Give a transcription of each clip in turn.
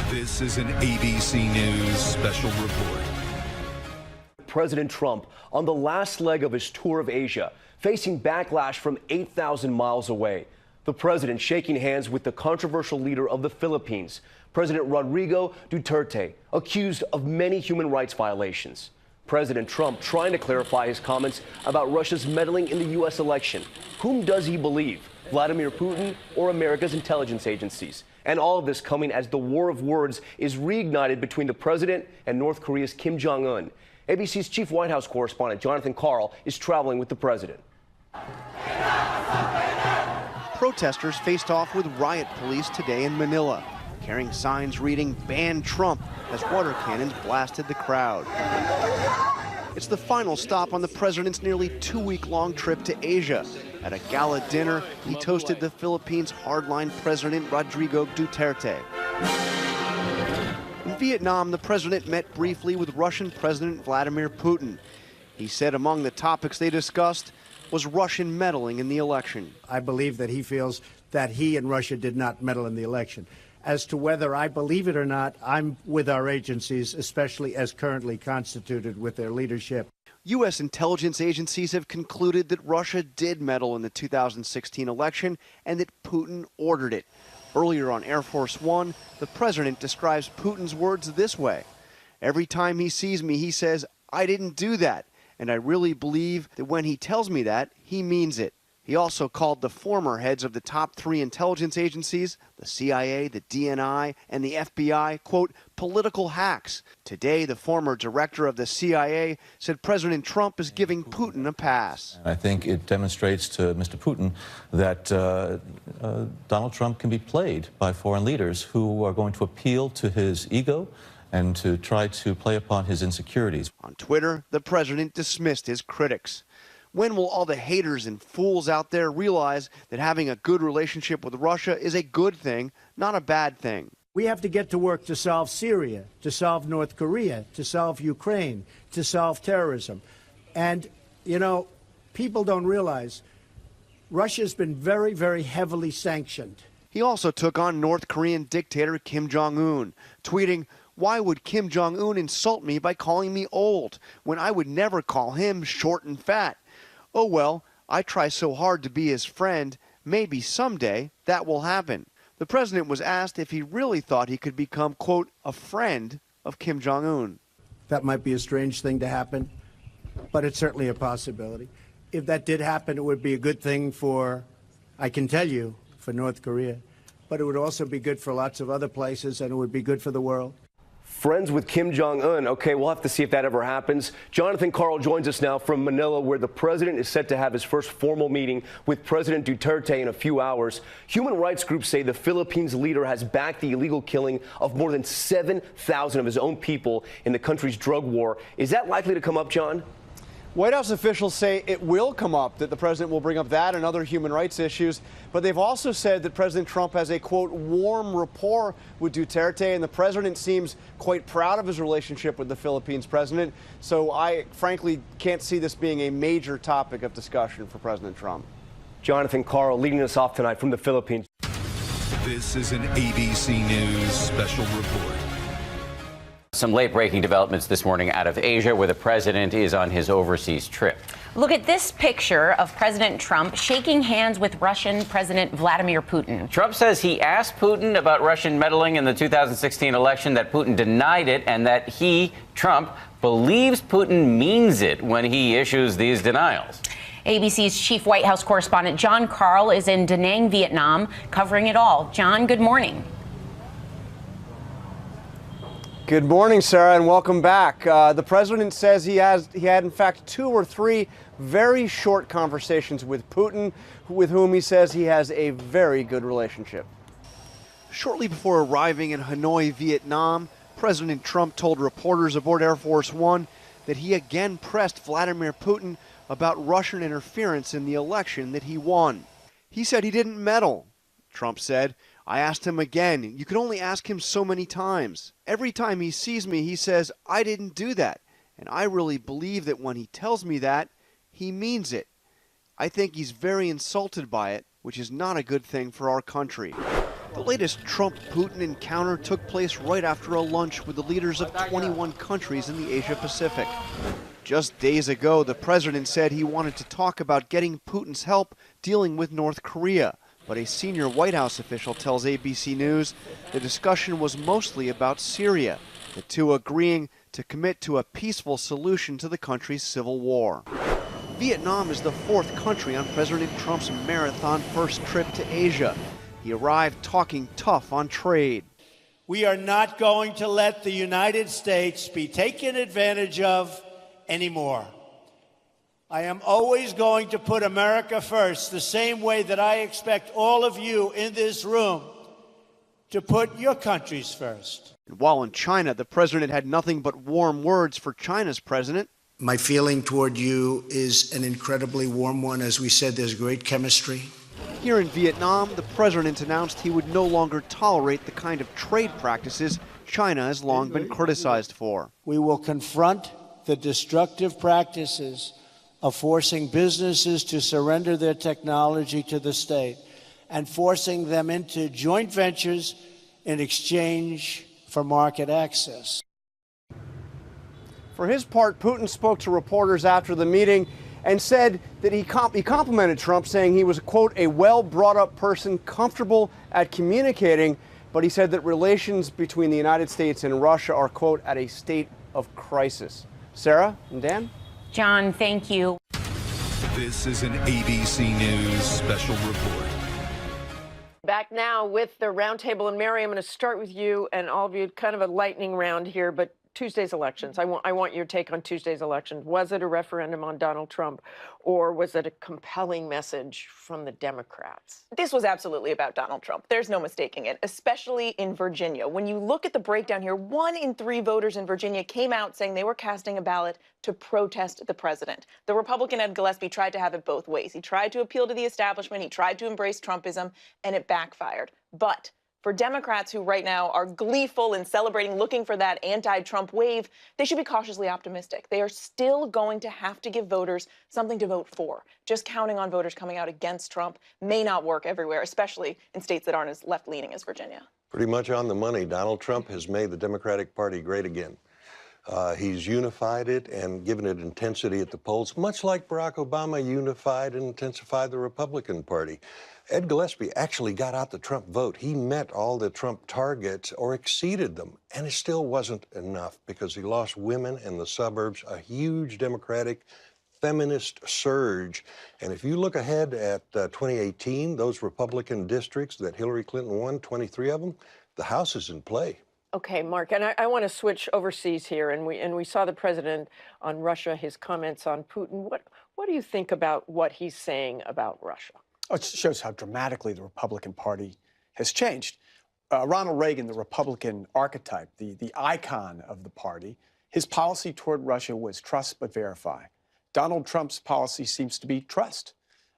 This is an ABC News special report. President Trump on the last leg of his tour of Asia, facing backlash from 8,000 miles away. The president shaking hands with the controversial leader of the Philippines, President Rodrigo Duterte, accused of many human rights violations. President Trump trying to clarify his comments about Russia's meddling in the U.S. election. Whom does he believe? Vladimir Putin or America's intelligence agencies? And all of this coming as the war of words is reignited between the president and North Korea's Kim Jong-un. ABC's chief White House correspondent Jonathan Karl is traveling with the president. Protesters faced off with riot police today in Manila, carrying signs reading "Ban Trump" as water cannons blasted the crowd. It's the final stop on the president's nearly 2-week-long trip to Asia. At a gala dinner, he toasted the Philippines' hardline president Rodrigo Duterte. In Vietnam, the president met briefly with Russian President Vladimir Putin. He said among the topics they discussed was Russian meddling in the election. I believe that he feels that he and Russia did not meddle in the election. As to whether I believe it or not, I'm with our agencies, especially as currently constituted with their leadership. U.S. intelligence agencies have concluded that Russia did meddle in the 2016 election and that Putin ordered it. Earlier on Air Force One, the president describes Putin's words this way. "Every time he sees me, he says, 'I didn't do that.' And I really believe that when he tells me that, he means it." He also called the former heads of the top 3 intelligence agencies, the CIA, the DNI, and the FBI, quote, "political hacks." Today, the former director of the CIA said President Trump is giving Putin a pass. I think it demonstrates to Mr. Putin that Donald Trump can be played by foreign leaders who are going to appeal to his ego and to try to play upon his insecurities. On Twitter, the president dismissed his critics. When will all the haters and fools out there realize that having a good relationship with Russia is a good thing, not a bad thing? We have to get to work to solve Syria, to solve North Korea, to solve Ukraine, to solve terrorism. And, you know, people don't realize Russia's been very, very heavily sanctioned. He also took on North Korean dictator Kim Jong-un, tweeting, "Why would Kim Jong-un insult me by calling me old when I would never call him short and fat? Oh well, I try so hard to be his friend. Maybe someday that will happen." The president was asked if he really thought he could become, quote, "a friend of Kim Jong-un." That might be a strange thing to happen, but it's certainly a possibility. If that did happen, it would be a good thing for, I can tell you, for North Korea. But it would also be good for lots of other places, and it would be good for the world. Friends with Kim Jong-un. Okay, we'll have to see if that ever happens. Jonathan Karl joins us now from Manila, where the president is set to have his first formal meeting with President Duterte in a few hours. Human rights groups say the Philippines leader has backed the illegal killing of more than 7,000 of his own people in the country's drug war. Is that likely to come up, John? White House officials say it will come up, that the president will bring up that and other human rights issues. But they've also said that President Trump has a, quote, warm rapport with Duterte, and the president seems quite proud of his relationship with the Philippines president. So I frankly can't see this being a major topic of discussion for President Trump. Jonathan Karl leading us off tonight from the Philippines. This is an ABC News special report. Some late-breaking developments this morning out of Asia, where the president is on his overseas trip. Look at this picture of President Trump shaking hands with Russian President Vladimir Putin. Trump says he asked Putin about Russian meddling in the 2016 election, that Putin denied it, and that he, Trump, believes Putin means it when he issues these denials. ABC's chief White House correspondent John Karl is in Da Nang, Vietnam, covering it all. John, good morning. Good morning, Sarah, and welcome back. The president says he had, in fact, 2 or 3 very short conversations with Putin, with whom he says he has a very good relationship. Shortly before arriving in Hanoi, Vietnam, President Trump told reporters aboard Air Force One that he again pressed Vladimir Putin about Russian interference in the election that he won. He said he didn't meddle. Trump said, "I asked him again. You can only ask him so many times. Every time he sees me, he says, 'I didn't do that.' And I really believe that when he tells me that, he means it. I think he's very insulted by it, which is not a good thing for our country." The latest Trump-Putin encounter took place right after a lunch with the leaders of 21 countries in the Asia-Pacific. Just days ago, the president said he wanted to talk about getting Putin's help dealing with North Korea. But a senior White House official tells ABC News the discussion was mostly about Syria, the two agreeing to commit to a peaceful solution to the country's civil war. Vietnam is the fourth country on President Trump's marathon first trip to Asia. He arrived talking tough on trade. We are not going to let the United States be taken advantage of anymore. I am always going to put America first, the same way that I expect all of you in this room to put your countries first. And while in China, the president had nothing but warm words for China's president. My feeling toward you is an incredibly warm one. As we said, there's great chemistry. Here in Vietnam, the president announced he would no longer tolerate the kind of trade practices China has long been criticized for. We will confront the destructive practices of forcing businesses to surrender their technology to the state and forcing them into joint ventures in exchange for market access. For his part, Putin spoke to reporters after the meeting and said that he complimented Trump, saying he was, quote, a well-brought-up person, comfortable at communicating, but he said that relations between the United States and Russia are, quote, at a state of crisis. Sarah and Dan? John, thank you. This is an ABC News special report. Back now with the roundtable, and Mary, I'm going to start with you and all of you. Kind of a lightning round here, but Tuesday's elections. I want your take on Tuesday's election. Was it a referendum on Donald Trump, or was it a compelling message from the Democrats? This was absolutely about Donald Trump. There's no mistaking it, especially in Virginia. When you look at the breakdown here, 1 in 3 voters in Virginia came out saying they were casting a ballot to protest the president. The Republican Ed Gillespie tried to have it both ways. He tried to appeal to the establishment. He tried to embrace Trumpism, and it backfired. But for Democrats who right now are gleeful and celebrating, looking for that anti-Trump wave, they should be cautiously optimistic. They are still going to have to give voters something to vote for. Just counting on voters coming out against Trump may not work everywhere, especially in states that aren't as left-leaning as Virginia. Pretty much on the money. Donald Trump has made the Democratic Party great again. He's unified it and given it intensity at the polls, much like Barack Obama unified and intensified the Republican Party. Ed Gillespie actually got out the Trump vote. He met all the Trump targets or exceeded them, and it still wasn't enough because he lost women in the suburbs, a huge Democratic feminist surge. And if you look ahead at 2018, those Republican districts that Hillary Clinton won, 23 of them, the House is in play. Okay, Mark, and I want to switch overseas here, and we saw the president on Russia, his comments on Putin. What do you think about what he's saying about Russia? Oh, it shows how dramatically the Republican Party has changed. Ronald Reagan, the Republican archetype, the icon of the party, his policy toward Russia was trust but verify. Donald Trump's policy seems to be trust.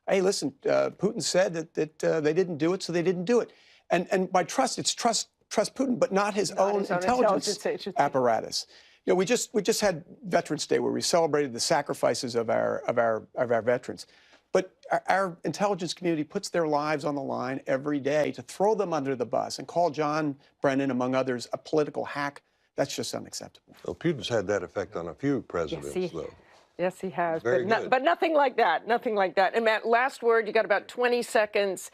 Hey, listen, Putin said that they didn't do it, so they didn't do it. And by trust, it's trust Putin, but not his own intelligence apparatus. You know, we just had Veterans Day where we celebrated the sacrifices of our veterans. But our intelligence community puts their lives on the line every day to throw them under the bus and call John Brennan, among others, a political hack. That's just unacceptable. Well, Putin's had that effect on a few presidents, though. Yes, he has. But nothing like that. Nothing like that. And Matt, last word, you got about 20 seconds.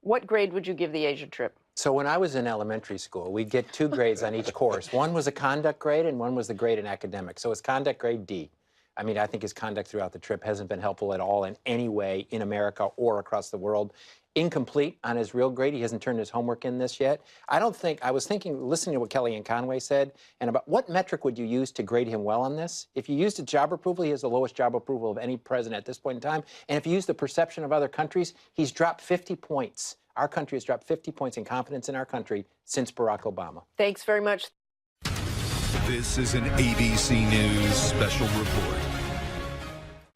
What grade would you give the Asia trip? So when I was in elementary school, we'd get 2 grades on each course. One was a conduct grade and one was the grade in academics. So it's conduct grade D. I mean, I think his conduct throughout the trip hasn't been helpful at all in any way in America or across the world. Incomplete on his real grade. He hasn't turned his homework in this yet. I was listening to what Kellyanne Conway said, and about what metric would you use to grade him well on this? If you used a job approval, he has the lowest job approval of any president at this point in time. And if you use the perception of other countries, he's dropped 50 points. Our country has dropped 50 points in confidence in our country since Barack Obama. Thanks very much. This is an ABC News special report.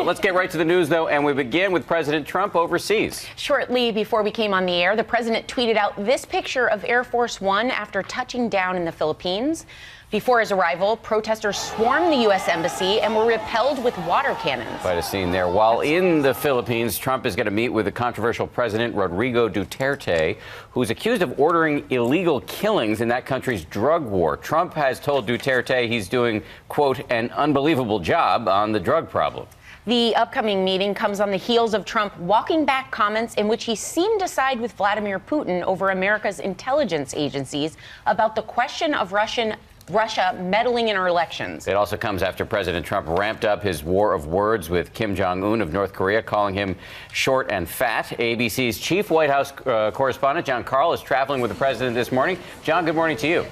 Let's get right to the news, though, and we begin with President Trump overseas. Shortly before we came on the air, the president tweeted out this picture of Air Force One after touching down in the Philippines. Before his arrival, protesters swarmed the U.S. Embassy and were repelled with water cannons. Quite a scene there. While in the Philippines, Trump is going to meet with the controversial President Rodrigo Duterte, who's accused of ordering illegal killings in that country's drug war. Trump has told Duterte he's doing, quote, an unbelievable job on the drug problem. The upcoming meeting comes on the heels of Trump walking back comments in which he seemed to side with Vladimir Putin over America's intelligence agencies about the question of Russia meddling in our elections. It also comes after President Trump ramped up his war of words with Kim Jong-un of North Korea, calling him short and fat. ABC's chief White House correspondent, John Karl, is traveling with the president this morning. John, good morning to you.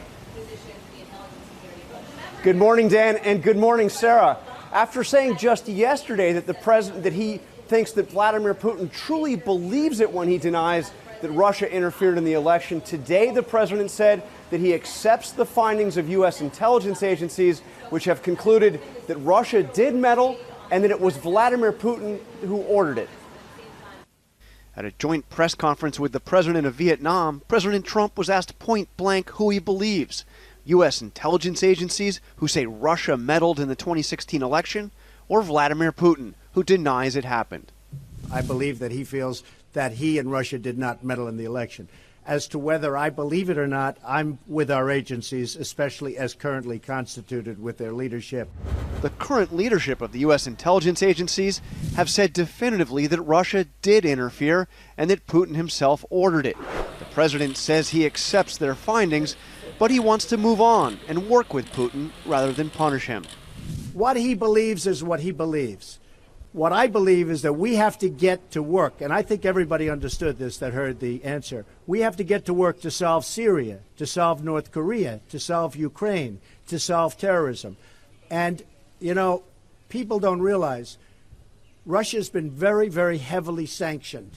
Good morning, Dan, and good morning, Sarah. After saying just yesterday that that he thinks that Vladimir Putin truly believes it when he denies that Russia interfered in the election, today the president said that he accepts the findings of U.S. intelligence agencies, which have concluded that Russia did meddle and that it was Vladimir Putin who ordered it. At a joint press conference with the president of Vietnam, President Trump was asked point blank who he believes: U.S. intelligence agencies who say Russia meddled in the 2016 election, or Vladimir Putin, who denies it happened. I believe that he feels that he and Russia did not meddle in the election. As to whether I believe it or not, I'm with our agencies, especially as currently constituted with their leadership. The current leadership of the U.S. intelligence agencies have said definitively that Russia did interfere and that Putin himself ordered it. The president says he accepts their findings, but he wants to move on and work with Putin rather than punish him. What he believes is what he believes. What I believe is that we have to get to work, and I think everybody understood this that heard the answer. We have to get to work to solve Syria, to solve North Korea, to solve Ukraine, to solve terrorism. And, you know, people don't realize Russia's been very, very heavily sanctioned.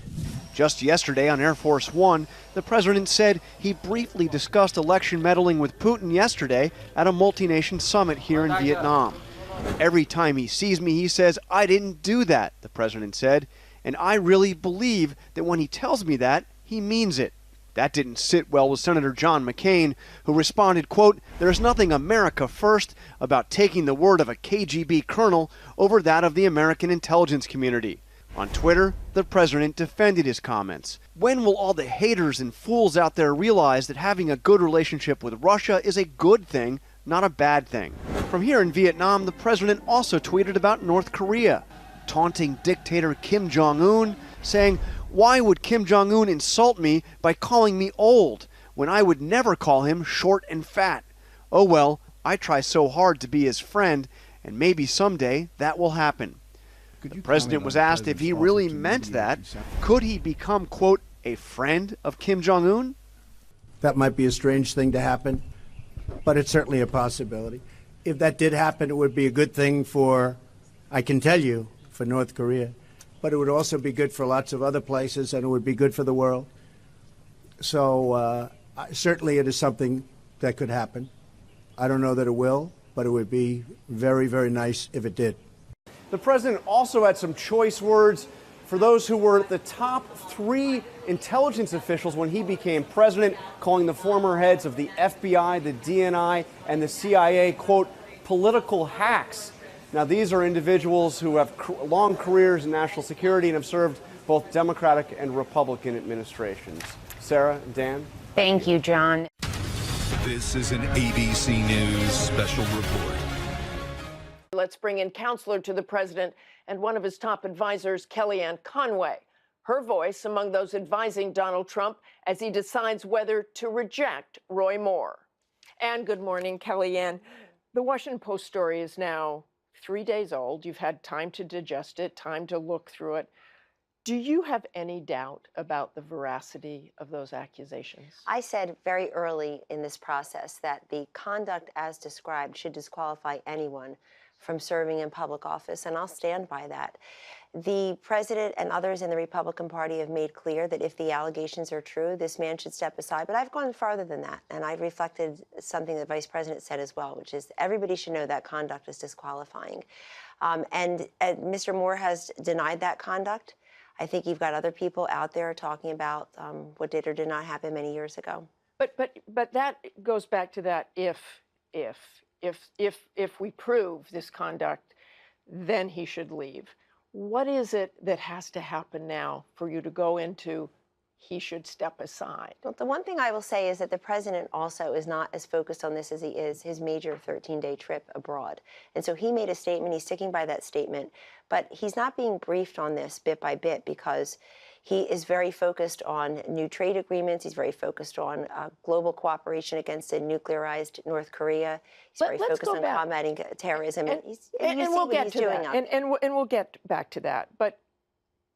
Just yesterday on Air Force One, the president said he briefly discussed election meddling with Putin yesterday at a multi-nation summit here in Vietnam. Every time he sees me, he says, "I didn't do that," the president said. And I really believe that when he tells me that, he means it. That didn't sit well with Senator John McCain, who responded, quote, "There's nothing America first about taking the word of a KGB colonel over that of the American intelligence community." On Twitter, the president defended his comments. When will all the haters and fools out there realize that having a good relationship with Russia is a good thing, not a bad thing? From here in Vietnam, the president also tweeted about North Korea, taunting dictator Kim Jong-un, saying, "Why would Kim Jong-un insult me by calling me old when I would never call him short and fat? Oh well, I try so hard to be his friend, and maybe someday that will happen." The president was asked if he really meant that. Could he become, quote, a friend of Kim Jong-un? That might be a strange thing to happen, but it's certainly a possibility. If that did happen, it would be a good thing for, I can tell you, for North Korea, but it would also be good for lots of other places, and it would be good for the world. So certainly it is something that could happen. I don't know that it will, but it would be very, very nice if it did. The president also had some choice words for those who were the top 3 intelligence officials when he became president, calling the former heads of the FBI, the DNI, and the CIA, quote, political hacks. Now, these are individuals who have long careers in national security and have served both Democratic and Republican administrations. Sarah, Dan? Thank you, John. This is an ABC News special report. Let's bring in counselor to the president and one of his top advisors, Kellyanne Conway. Her voice among those advising Donald Trump as he decides whether to reject Roy Moore. And good morning, Kellyanne. The Washington Post story is now 3 days old. You've had time to digest it, time to look through it. Do you have any doubt about the veracity of those accusations? I said very early in this process that the conduct as described should disqualify anyone from serving in public office, and I'll stand by that. The president and others in the Republican Party have made clear that if the allegations are true, this man should step aside. But I've gone farther than that, and I've reflected something the vice president said as well, which is everybody should know that conduct is disqualifying. And Mr. Moore has denied that conduct. I think you've got other people out there talking about what did or did not happen many years ago. But that goes back to that if we prove this conduct, then he should leave. What is it that has to happen now for you to go into he should step aside? Well, the one thing I will say is that the president also is not as focused on this as he is his major 13-day trip abroad. And so he made a statement, he's sticking by that statement, but he's not being briefed on this bit by bit because he is very focused on new trade agreements. He's very focused on global cooperation against a nuclearized North Korea. He's very focused on combating terrorism. And we'll get to that. And we'll get back to that. But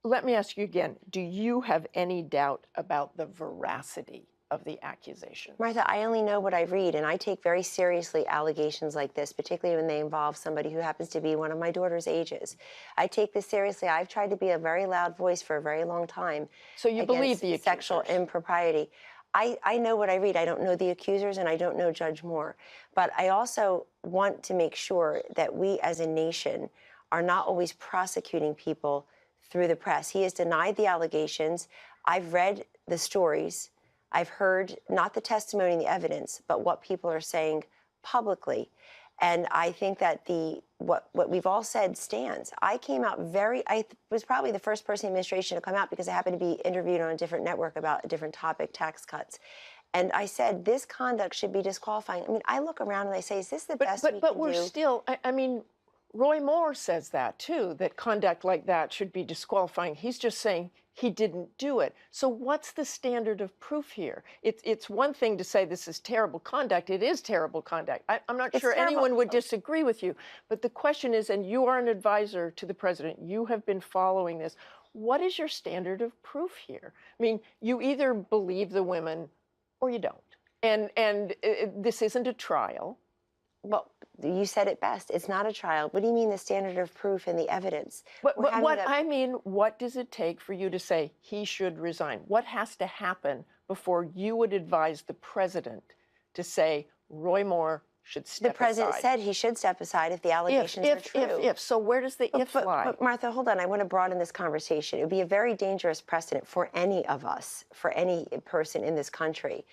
let me ask you again, do you have any doubt about the veracity of the accusation? Martha, I only know what I read, and I take very seriously allegations like this, particularly when they involve somebody who happens to be one of my daughter's ages. I take this seriously. I've tried to be a very loud voice for a very long time. So you believe the accusers? Sexual impropriety. I know what I read. I don't know the accusers, and I don't know Judge Moore. But I also want to make sure that we as a nation are not always prosecuting people through the press. He has denied the allegations. I've read the stories. I've heard not the testimony and the evidence, but what people are saying publicly. And I think that what we've all said stands. I came out I was probably the first person in the administration to come out because I happened to be interviewed on a different network about a different topic, tax cuts. And I said, this conduct should be disqualifying. I mean, I look around and I say, is this the best we can do? But we're still, I mean, Roy Moore says that, too, that conduct like that should be disqualifying. He's just saying he didn't do it. So what's the standard of proof here? It's one thing to say this is terrible conduct. It is terrible conduct. I'm not sure anyone would disagree with you. But the question is, and you are an advisor to the president, you have been following this. What is your standard of proof here? I mean, you either believe the women or you don't. And this isn't a trial. Well, you said it best. It's not a trial. What do you mean the standard of proof and the evidence? I mean, what does it take for you to say he should resign? What has to happen before you would advise the president to say Roy Moore should step aside? The president said he should step aside if the allegations are true. So where does the if lie? But Martha, hold on. I want to broaden this conversation. It would be a very dangerous precedent for any of us, for any person in this country,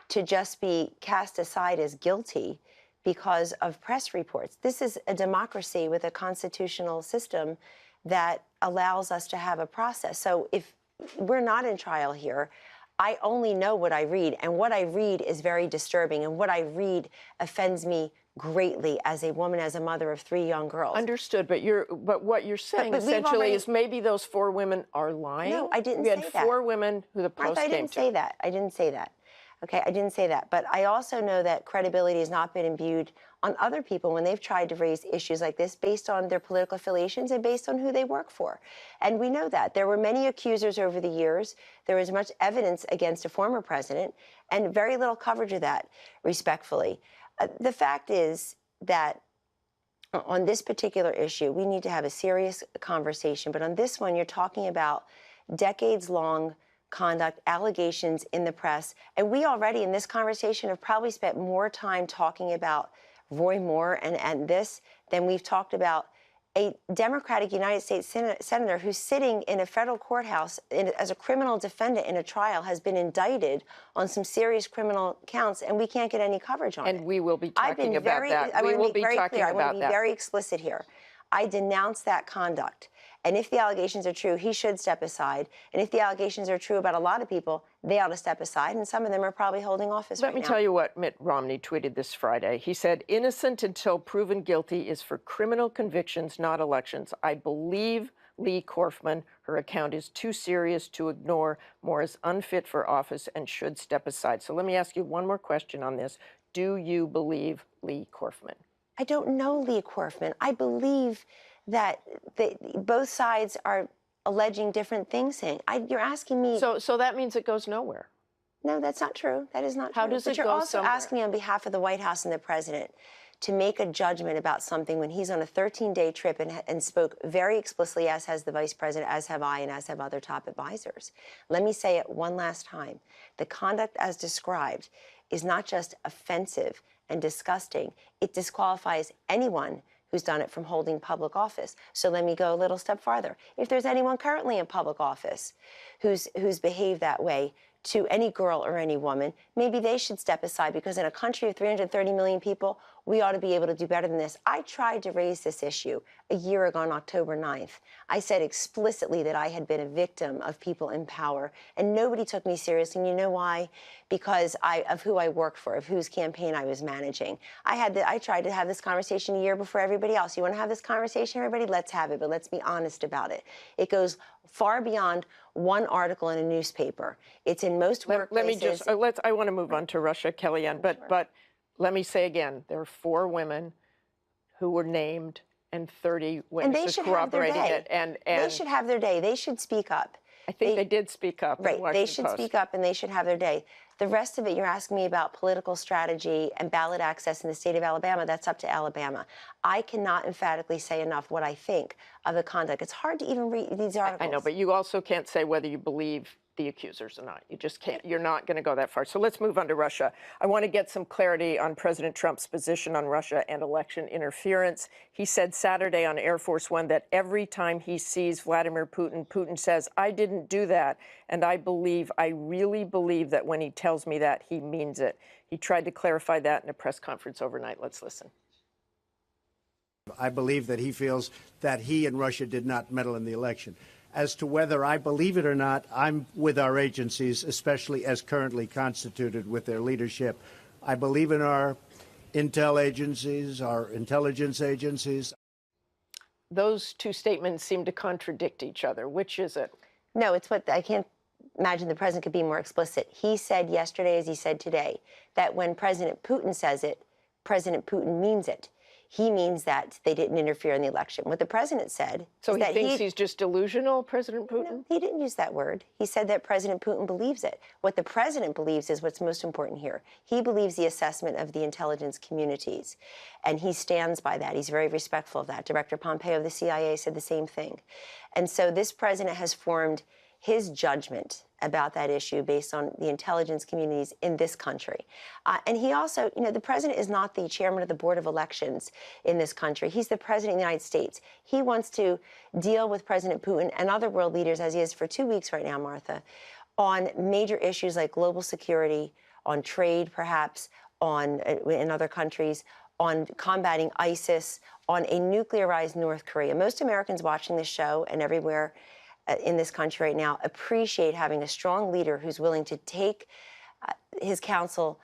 to just be cast aside as guilty because of press reports. This is a democracy with a constitutional system that allows us to have a process. So if we're not in trial here, I only know what I read, and what I read is very disturbing, and what I read offends me greatly as a woman, as a mother of 3 young girls. Understood, but what you're saying essentially is maybe those 4 women are lying? No, I didn't say that. We had 4 women who the Post Martha, came to. I didn't say that. I didn't say that. Okay, I didn't say that. But I also know that credibility has not been imbued on other people when they've tried to raise issues like this based on their political affiliations and based on who they work for. And we know that. There were many accusers over the years. There was much evidence against a former president and very little coverage of that, respectfully. The fact is that on this particular issue, we need to have a serious conversation. But on this one, you're talking about decades-long conduct, allegations in the press. And we already in this conversation have probably spent more time talking about Roy Moore and this than we've talked about a Democratic United States senator who's sitting in a federal courthouse as a criminal defendant in a trial, has been indicted on some serious criminal counts, and we can't get any coverage on it. And we will be talking about that. I want to be very explicit here. I denounce that conduct. And if the allegations are true, he should step aside. And if the allegations are true about a lot of people, they ought to step aside. And some of them are probably holding office right now. Let me tell you what Mitt Romney tweeted this Friday. He said, "Innocent until proven guilty is for criminal convictions, not elections. I believe Lee Korfman. Her account is too serious to ignore. Moore is unfit for office and should step aside." So let me ask you one more question on this. Do you believe Lee Korfman? I don't know Lee Korfman. I believe that both sides are alleging different things. You're asking me. So that means it goes nowhere. No, that's not true. That is not true. How does it go somewhere? But you're also asking me on behalf of the White House and the president to make a judgment about something when he's on a 13-day trip and spoke very explicitly, as has the vice president, as have I, and as have other top advisors. Let me say it one last time. The conduct as described is not just offensive and disgusting. It disqualifies anyone who's done it from holding public office. So let me go a little step farther. If there's anyone currently in public office who's behaved that way to any girl or any woman, maybe they should step aside, because in a country of 330 million people, we ought to be able to do better than this. I tried to raise this issue a year ago on October 9th. I said explicitly that I had been a victim of people in power, and nobody took me seriously. And you know why? Because of who I worked for, of whose campaign I was managing. I tried to have this conversation a year before everybody else. You want to have this conversation, everybody? Let's have it, but let's be honest about it. It goes far beyond one article in a newspaper. It's in most workplaces. Let me just, I want to move on to Russia, Kellyanne, but let me say again, there are 4 women who were named and 30 witnesses corroborating it. And they should have their day. They should speak up. I think they did speak up. Right, they should speak up and they should have their day. The rest of it, you're asking me about political strategy and ballot access in the state of Alabama. That's up to Alabama. I cannot emphatically say enough what I think of the conduct. It's hard to even read these articles. I know, but you also can't say whether you believe the accusers or not. You just can't. You're not going to go that far. So let's move on to Russia. I want to get some clarity on President Trump's position on Russia and election interference. He said Saturday on Air Force One that every time he sees Vladimir Putin, Putin says, "I didn't do that." And I really believe that when he tells me that, he means it. He tried to clarify that in a press conference overnight. Let's listen. I believe that he feels that he and Russia did not meddle in the election. As to whether I believe it or not, I'm with our agencies, especially as currently constituted with their leadership. I believe in our intel agencies, our intelligence agencies. Those two statements seem to contradict each other. Which is it? No, it's what I can't imagine the president could be more explicit. He said yesterday, as he said today, that when President Putin says it, President Putin means it. He means that they didn't interfere in the election. What the president said so is he that thinks he's just delusional, President Putin? No, he didn't use that word. He said that President Putin believes it. What the president believes is what's most important here. He believes the assessment of the intelligence communities, and he stands by that. He's very respectful of that. Director Pompeo of the CIA said the same thing. And so this president has formed his judgment about that issue based on the intelligence communities in this country. And he also, the president is not the chairman of the Board of Elections in this country. He's the president of the United States. He wants to deal with President Putin and other world leaders, as he is for 2 weeks right now, Martha, on major issues like global security, on trade perhaps, in other countries, on combating ISIS, on a nuclearized North Korea. Most Americans watching this show and everywhere in this country right now appreciate having a strong leader who's willing to take his counsel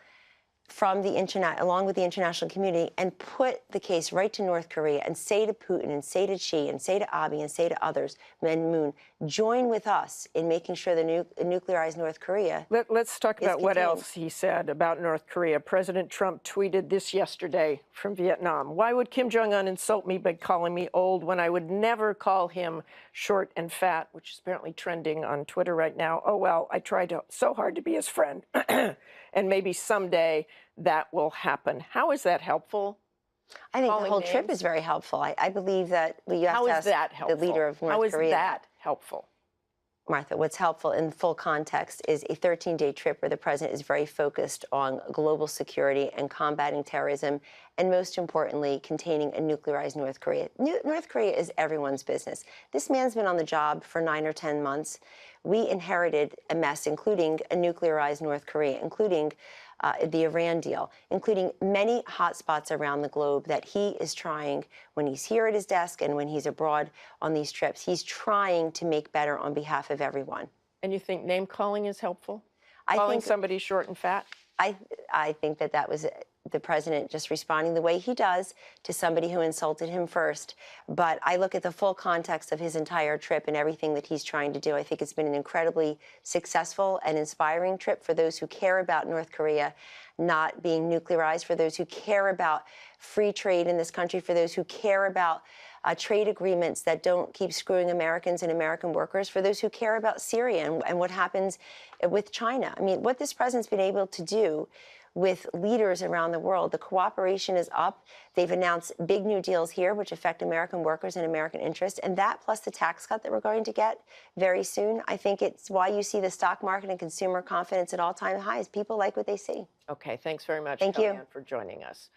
from along with the international community and put the case right to North Korea and say to Putin and say to Xi and say to Abiy and say to others, and Moon, join with us in making sure the nuclearized North Korea. Let's talk about what else he said about North Korea. President Trump tweeted this yesterday from Vietnam. Why would Kim Jong-un insult me by calling me old when I would never call him short and fat, which is apparently trending on Twitter right now? Oh, well, I tried so hard to be his friend. And maybe someday that will happen. How is that helpful? I think the whole trip is very helpful. I believe that you have to ask the leader of North Korea. How is that helpful? Martha, what's helpful in full context is a 13-day trip where the president is very focused on global security and combating terrorism, and most importantly, containing a nuclearized North Korea. North Korea is everyone's business. This man's been on the job for 9 or 10 months. We inherited a mess, including a nuclearized North Korea, including the Iran deal, including many hotspots around the globe that he is trying, when he's here at his desk and when he's abroad on these trips, he's trying to make better on behalf of everyone. And you think name-calling is helpful? Calling somebody short and fat? I think that was the president just responding the way he does to somebody who insulted him first. But I look at the full context of his entire trip and everything that he's trying to do. I think it's been an incredibly successful and inspiring trip for those who care about North Korea not being nuclearized, for those who care about free trade in this country, for those who care about trade agreements that don't keep screwing Americans and American workers, for those who care about Syria and what happens with China. I mean, what this president's been able to do with leaders around the world. The cooperation is up. They've announced big new deals here, which affect American workers and American interests. And that, plus the tax cut that we're going to get very soon, I think it's why you see the stock market and consumer confidence at all-time highs. People like what they see. Okay, thanks very much, Thank you. Kellyanne, for joining us.